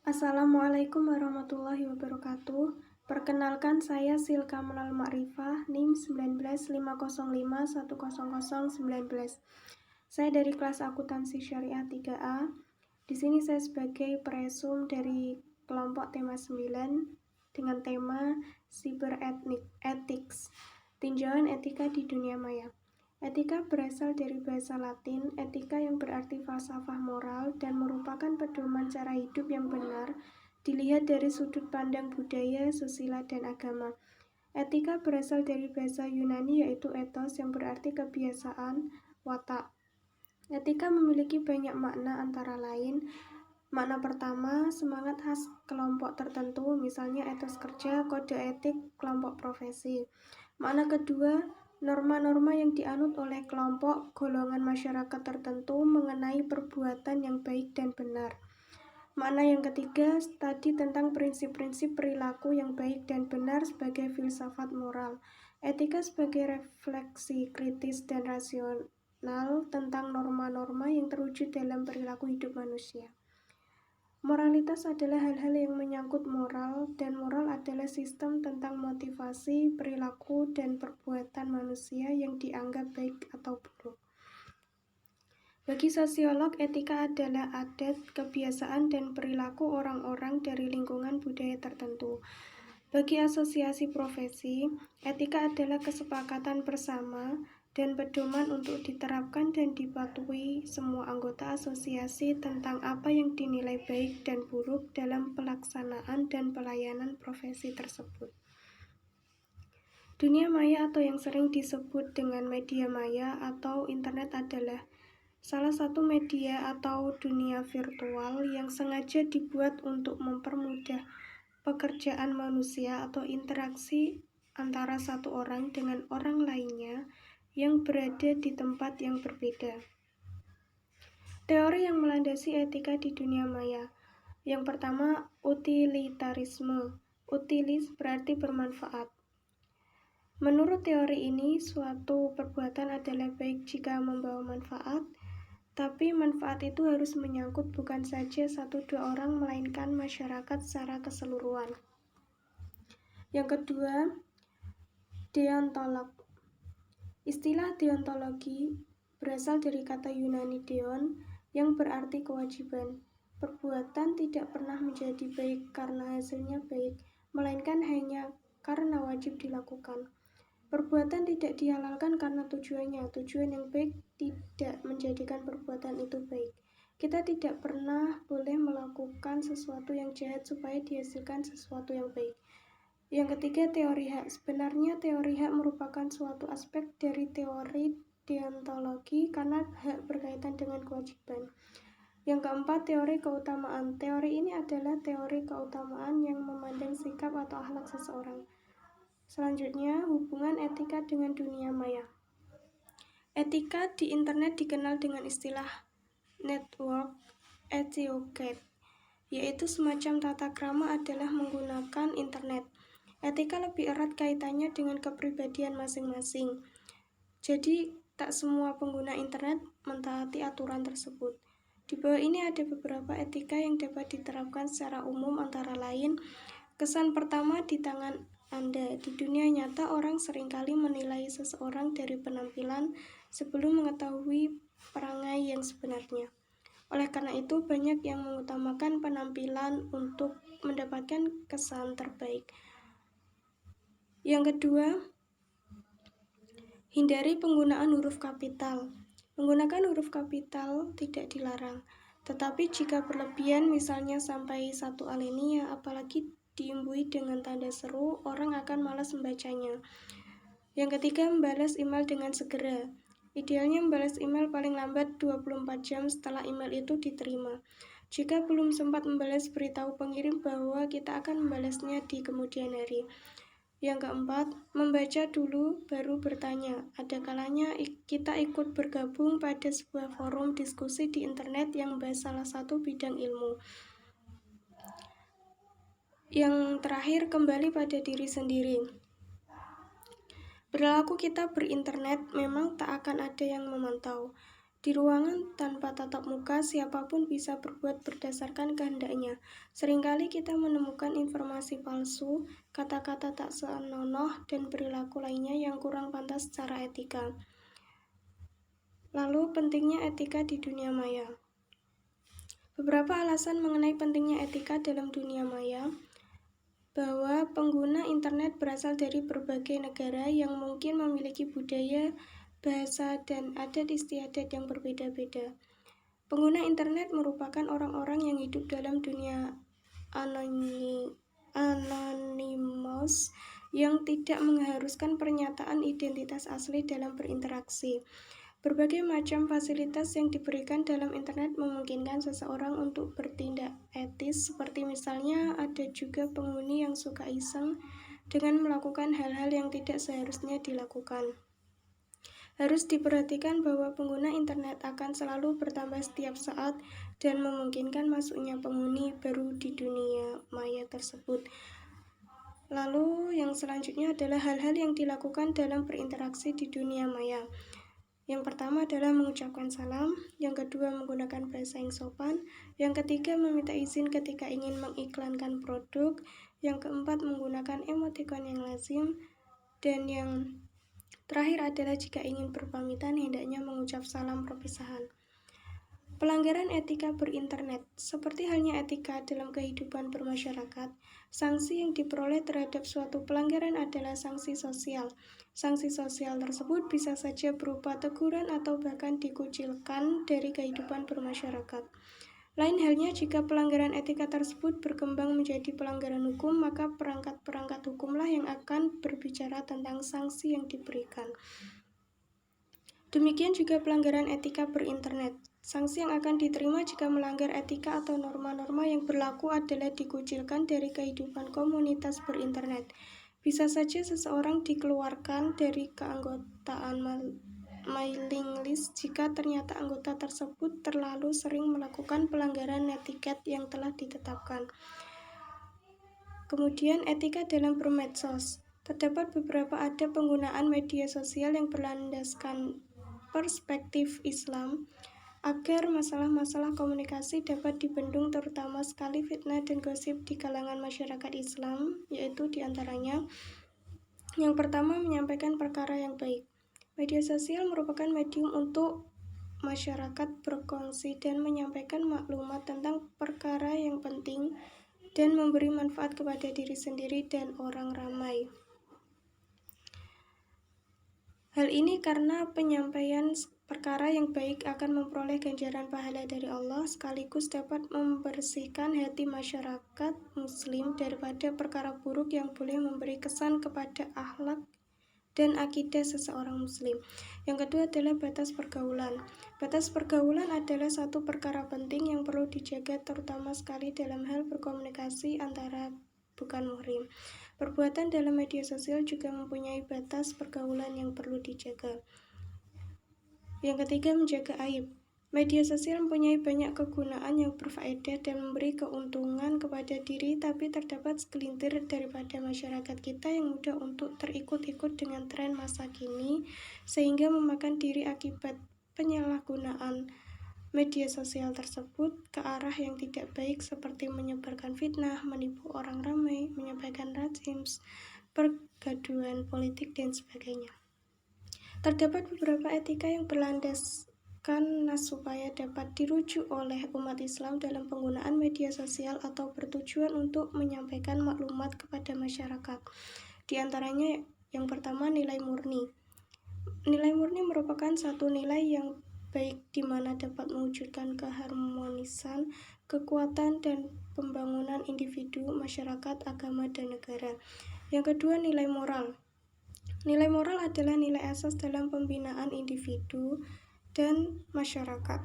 Assalamualaikum warahmatullahi wabarakatuh. Perkenalkan, saya Silka Manal Ma'rifah, NIM 19505100019. Saya dari kelas akuntansi syariah 3A. Di sini saya sebagai presum dari kelompok tema 9 dengan tema Cyber Ethics, tinjauan etika di dunia maya. Etika berasal dari bahasa Latin, etika yang berarti falsafah moral dan merupakan pedoman cara hidup yang benar dilihat dari sudut pandang budaya, susila, dan agama. Etika berasal dari bahasa Yunani yaitu ethos yang berarti kebiasaan, watak. Etika memiliki banyak makna antara lain. Makna pertama, semangat khas kelompok tertentu, misalnya etos kerja, kode etik, kelompok profesi. Makna kedua, norma-norma yang dianut oleh kelompok golongan masyarakat tertentu mengenai perbuatan yang baik dan benar. Makna yang ketiga, tadi tentang prinsip-prinsip perilaku yang baik dan benar sebagai filsafat moral. Etika sebagai refleksi kritis dan rasional tentang norma-norma yang terwujud dalam perilaku hidup manusia. Moralitas adalah hal-hal yang menyangkut moral, dan moral adalah sistem tentang motivasi, perilaku, dan perbuatan manusia yang dianggap baik atau buruk. Bagi sosiolog, etika adalah adat, kebiasaan, dan perilaku orang-orang dari lingkungan budaya tertentu. Bagi asosiasi profesi, etika adalah kesepakatan bersama dan pedoman untuk diterapkan dan dipatuhi semua anggota asosiasi tentang apa yang dinilai baik dan buruk dalam pelaksanaan dan pelayanan profesi tersebut. Dunia maya atau yang sering disebut dengan media maya atau internet adalah salah satu media atau dunia virtual yang sengaja dibuat untuk mempermudah pekerjaan manusia atau interaksi antara satu orang dengan orang lainnya yang berada di tempat yang berbeda. Teori yang melandasi etika di dunia maya. Yang pertama, utilitarisme. Utilis berarti bermanfaat. Menurut teori ini, suatu perbuatan adalah baik jika membawa manfaat, tapi manfaat itu harus menyangkut bukan saja 1-2 orang, melainkan masyarakat secara keseluruhan. Yang kedua, deontolog. Istilah deontologi berasal dari kata Yunani deon yang berarti kewajiban. Perbuatan tidak pernah menjadi baik karena hasilnya baik, melainkan hanya karena wajib dilakukan. Perbuatan tidak dihalalkan karena tujuan yang baik tidak menjadikan perbuatan itu baik. Kita tidak pernah boleh melakukan sesuatu yang jahat supaya dihasilkan sesuatu yang baik. Yang ketiga, teori hak. Sebenarnya teori hak merupakan suatu aspek dari teori deontologi karena hak berkaitan dengan kewajiban. Yang keempat, teori keutamaan. Teori ini adalah teori keutamaan yang memandang sikap atau akhlak seseorang. Selanjutnya, hubungan etika dengan dunia maya. Etika di internet dikenal dengan istilah network etiquette, yaitu semacam tata krama adalah menggunakan internet. Etika lebih erat kaitannya dengan kepribadian masing-masing. Jadi, tak semua pengguna internet mentaati aturan tersebut. Di bawah ini ada beberapa etika yang dapat diterapkan secara umum, antara lain, kesan pertama di tangan Anda. Di dunia nyata, orang seringkali menilai seseorang dari penampilan sebelum mengetahui perangai yang sebenarnya. Oleh karena itu, banyak yang mengutamakan penampilan untuk mendapatkan kesan terbaik. Yang kedua, hindari penggunaan huruf kapital. Menggunakan huruf kapital tidak dilarang, tetapi jika berlebihan, misalnya sampai 1 alinea, apalagi diimbui dengan tanda seru, orang akan malas membacanya. Yang ketiga, membalas email dengan segera. Idealnya membalas email paling lambat 24 jam setelah email itu diterima. Jika belum sempat membalas, beritahu pengirim bahwa kita akan membalasnya di kemudian hari. Yang keempat, membaca dulu baru bertanya. Ada kalanya kita ikut bergabung pada sebuah forum diskusi di internet yang membahas salah satu bidang ilmu. Yang terakhir, kembali pada diri sendiri. Perilaku kita berinternet memang tak akan ada yang memantau. Di ruangan tanpa tatap muka, siapapun bisa berbuat berdasarkan kehendaknya. Seringkali kita menemukan informasi palsu, kata-kata tak senonoh, dan perilaku lainnya yang kurang pantas secara etika. Lalu, pentingnya etika di dunia maya. Beberapa alasan mengenai pentingnya etika dalam dunia maya, bahwa pengguna internet berasal dari berbagai negara yang mungkin memiliki budaya, bahasa, dan adat istiadat yang berbeda-beda. Pengguna internet merupakan orang-orang yang hidup dalam dunia anonymous yang tidak mengharuskan pernyataan identitas asli dalam berinteraksi. Berbagai macam fasilitas yang diberikan dalam internet memungkinkan seseorang untuk bertindak etis, seperti misalnya ada juga penghuni yang suka iseng dengan melakukan hal-hal yang tidak seharusnya dilakukan. Harus diperhatikan bahwa pengguna internet akan selalu bertambah setiap saat dan memungkinkan masuknya penghuni baru di dunia maya tersebut. Lalu yang selanjutnya adalah hal-hal yang dilakukan dalam berinteraksi di dunia maya. Yang pertama adalah mengucapkan salam, yang kedua menggunakan bahasa yang sopan, yang ketiga meminta izin ketika ingin mengiklankan produk, yang keempat menggunakan emoticon yang lazim, dan yang terakhir adalah jika ingin berpamitan hendaknya mengucap salam perpisahan. Pelanggaran etika berinternet. Seperti halnya etika dalam kehidupan bermasyarakat, sanksi yang diperoleh terhadap suatu pelanggaran adalah sanksi sosial. Sanksi sosial tersebut bisa saja berupa teguran atau bahkan dikucilkan dari kehidupan bermasyarakat. Lain halnya jika pelanggaran etika tersebut berkembang menjadi pelanggaran hukum, maka perangkat-perangkat hukumlah yang akan berbicara tentang sanksi yang diberikan. Demikian juga pelanggaran etika berinternet. Sanksi yang akan diterima jika melanggar etika atau norma-norma yang berlaku adalah dikucilkan dari kehidupan komunitas berinternet. Bisa saja seseorang dikeluarkan dari keanggotaan mailing list jika ternyata anggota tersebut terlalu sering melakukan pelanggaran netiquette yang telah ditetapkan. Kemudian etika dalam bermedsos. Terdapat beberapa adab penggunaan media sosial yang berlandaskan perspektif Islam agar masalah-masalah komunikasi dapat dibendung, terutama sekali fitnah dan gosip di kalangan masyarakat Islam, yaitu diantaranya yang pertama menyampaikan perkara yang baik. Media sosial merupakan medium untuk masyarakat berkongsi dan menyampaikan maklumat tentang perkara yang penting dan memberi manfaat kepada diri sendiri dan orang ramai. Hal ini karena penyampaian perkara yang baik akan memperoleh ganjaran pahala dari Allah, sekaligus dapat membersihkan hati masyarakat muslim daripada perkara buruk yang boleh memberi kesan kepada akhlak dan akidah seseorang muslim. Yang kedua adalah batas pergaulan. Batas pergaulan adalah satu perkara penting yang perlu dijaga, terutama sekali dalam hal berkomunikasi antara bukan muhrim. Perbuatan dalam media sosial juga mempunyai batas pergaulan yang perlu dijaga. Yang ketiga, menjaga aib. Media sosial mempunyai banyak kegunaan yang berfaedah dan memberi keuntungan kepada diri, tapi terdapat segelintir daripada masyarakat kita yang mudah untuk terikut-ikut dengan tren masa kini, sehingga memakan diri akibat penyalahgunaan media sosial tersebut ke arah yang tidak baik, seperti menyebarkan fitnah, menipu orang ramai, menyampaikan rasimisme, pergaduhan politik, dan sebagainya. Terdapat beberapa etika yang berlandaskan nas supaya dapat dirujuk oleh umat Islam dalam penggunaan media sosial atau bertujuan untuk menyampaikan maklumat kepada masyarakat. Di antaranya yang pertama, nilai murni. Nilai murni merupakan satu nilai yang baik di mana dapat mewujudkan keharmonisan, kekuatan, dan pembangunan individu, masyarakat, agama, dan negara. Yang kedua, nilai moral. Nilai moral adalah nilai asas dalam pembinaan individu dan masyarakat.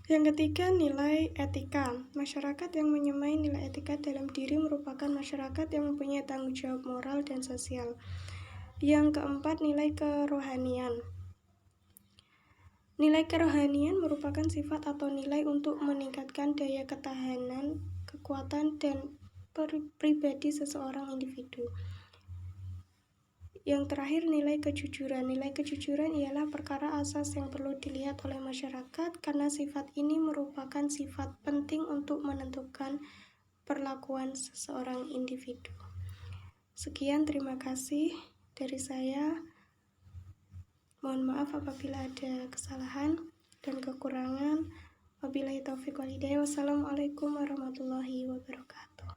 Yang ketiga, nilai etika. Masyarakat yang menyemai nilai etika dalam diri merupakan masyarakat yang mempunyai tanggung jawab moral dan sosial. Yang keempat, nilai kerohanian. Nilai kerohanian merupakan sifat atau nilai untuk meningkatkan daya ketahanan, kekuatan, dan pribadi seseorang individu. Yang terakhir, nilai kejujuran. Nilai kejujuran ialah perkara asas yang perlu dilihat oleh masyarakat karena sifat ini merupakan sifat penting untuk menentukan perlakuan seseorang individu. Sekian, terima kasih dari saya. Mohon maaf apabila ada kesalahan dan kekurangan. Wabillahi taufiq wal hidayah. Wassalamualaikum warahmatullahi wabarakatuh.